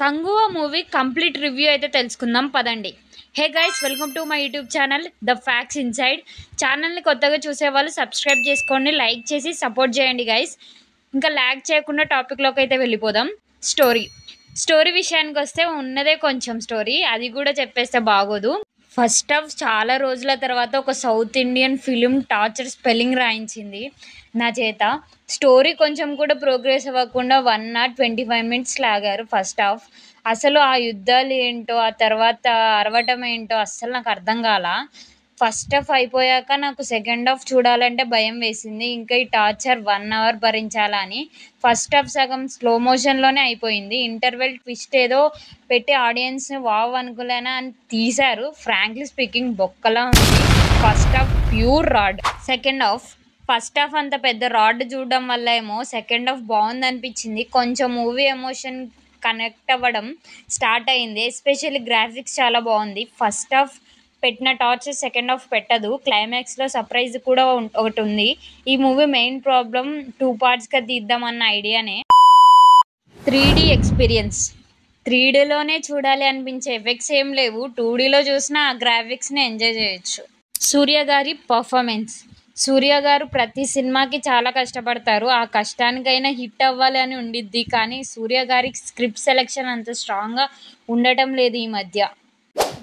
Kanguva movie complete review అయితే తెలుసుకుందాం పదండి. Hey guys, welcome to my YouTube channel the facts inside. ఛానల్ని కొత్తగా చూసేవాళ్ళు సబ్స్క్రైబ్ చేసుకోండి, లైక్ చేసి సపోర్ట్ చేయండి గైస్. ఇంకా ల్యాగ్ చేయకుండా టాపిక్లోకి అయితే వెళ్ళిపోదాం. స్టోరీ విషయానికి వస్తే ఉన్నదే కొంచెం స్టోరీ, అది కూడా చెప్పేస్తే బాగోదు. ఫస్ట్ హాఫ్ చాలా రోజుల తర్వాత ఒక south Indian film torture spelling రాయించింది నా చేత. స్టోరీ కొంచెం కూడా ప్రోగ్రెస్ అవ్వకుండా 1 hour 25 minutes లాగారు ఫస్ట్ హాఫ్. అసలు ఆ యుద్ధాలు ఏంటో, ఆ తర్వాత అరవటం ఏంటో అస్సలు నాకు అర్థం కాల. ఫస్ట్ హాఫ్ అయిపోయాక నాకు సెకండ్ హాఫ్ చూడాలంటే భయం వేసింది. ఇంకా ఈ టార్చర్ 1 hour భరించాలా అని. ఫస్ట్ హాఫ్ సగం స్లో మోషన్లోనే అయిపోయింది. ఇంటర్వెల్ ట్విస్ట్ ఏదో పెట్టి ఆడియన్స్ని వావ్ అనుకోలేనా అని తీశారు. ఫ్రాంక్లీ స్పీకింగ్ బొక్కలా ఉంది first half, pure rod. First half అంత పెద్ద రాడ్ చూడడం వల్ల ఏమో సెకండ్ హాఫ్ బాగుంది అనిపించింది. కొంచెం మూవీ ఎమోషన్ కనెక్ట్ అవ్వడం స్టార్ట్ అయింది. ఎస్పెషల్లీ గ్రాఫిక్స్ చాలా బాగుంది. ఫస్ట్ హాఫ్ పెట్టిన టార్చర్ సెకండ్ హాఫ్ పెట్టదు. క్లైమాక్స్లో సర్ప్రైజ్ కూడా ఒకటి ఉంది. ఈ మూవీ మెయిన్ ప్రాబ్లం 2 partsగా తీద్దామన్న ఐడియానే. 3D ఎక్స్పీరియన్స్ 3Dలోనే చూడాలి అనిపించే ఎఫెక్ట్స్ ఏం లేవు. 2Dలో చూసినా ఆ గ్రాఫిక్స్ని ఎంజాయ్ చేయొచ్చు. సూర్య గారు ప్రతి సినిమాకి చాలా కష్టపడతారు. ఆ కష్టానికైనా హిట్ అవ్వాలి అని ఉండిద్ది. కానీ సూర్య గారి స్క్రిప్ట్ సెలెక్షన్ అంత స్ట్రాంగ్గా ఉండటం లేదు ఈ మధ్య.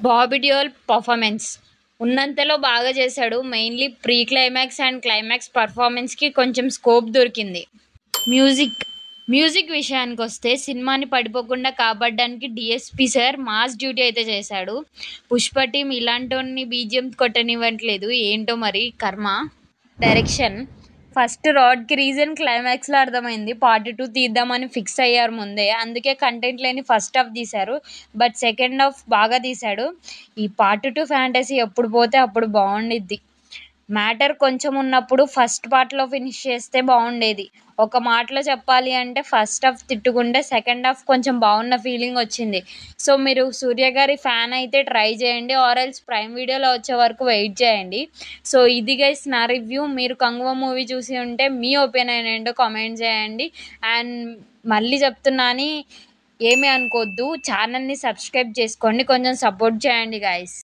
బాబీ డియోల్ పర్ఫార్మెన్స్ ఉన్నంతలో బాగా చేశాడు. Mainly pre climax and climax పర్ఫార్మెన్స్కి కొంచెం స్కోప్ దొరికింది. మ్యూజిక్ విషయానికి వస్తే సినిమాని పడిపోకుండా కాపాడడానికి డిఎస్పి సార్ మాస్ డ్యూటీ అయితే చేశాడు. పుష్ప టీం ఇలాంటి బీజిఎం కొట్టనివ్వట్లేదు, ఏంటో మరి కర్మ. డైరెక్షన్ ఫస్ట్ రాడ్కి రీజన్ క్లైమాక్స్లో అర్థమైంది. పార్ట్ 2 తీద్దామని ఫిక్స్ అయ్యారు ముందే, అందుకే కంటెంట్ లేని ఫస్ట్ హాఫ్ తీశారు. బట్ సెకండ్ హాఫ్ బాగా తీశాడు. ఈ పార్ట్ 2 ఫ్యాంటసీ ఎప్పుడు పోతే అప్పుడు బాగుండిద్ది. మ్యాటర్ కొంచెం ఉన్నప్పుడు ఫస్ట్ పార్ట్లో ఫినిష్ చేస్తే బాగుండేది. ఒక మాటలో చెప్పాలి అంటే ఫస్ట్ హాఫ్ తిట్టుకుంటే సెకండ్ హాఫ్ కొంచెం బాగున్న ఫీలింగ్ వచ్చింది. సో మీరు సూర్య గారి ఫ్యాన్ అయితే ట్రై చేయండి, ఆర్ ఎల్స్ ప్రైమ్ వీడియోలో వచ్చే వరకు వెయిట్ చేయండి. సో ఇది గైస్ నా రివ్యూ. మీరు కంగువ మూవీ చూసి ఉంటే మీ ఒపీనియన్ ఏంటో కామెంట్ చేయండి. అండ్ మళ్ళీ చెప్తున్నాను, ఏమీ అనుకోవద్దు, ఛానల్ని సబ్స్క్రైబ్ చేసుకోండి, కొంచెం సపోర్ట్ చేయండి గైస్.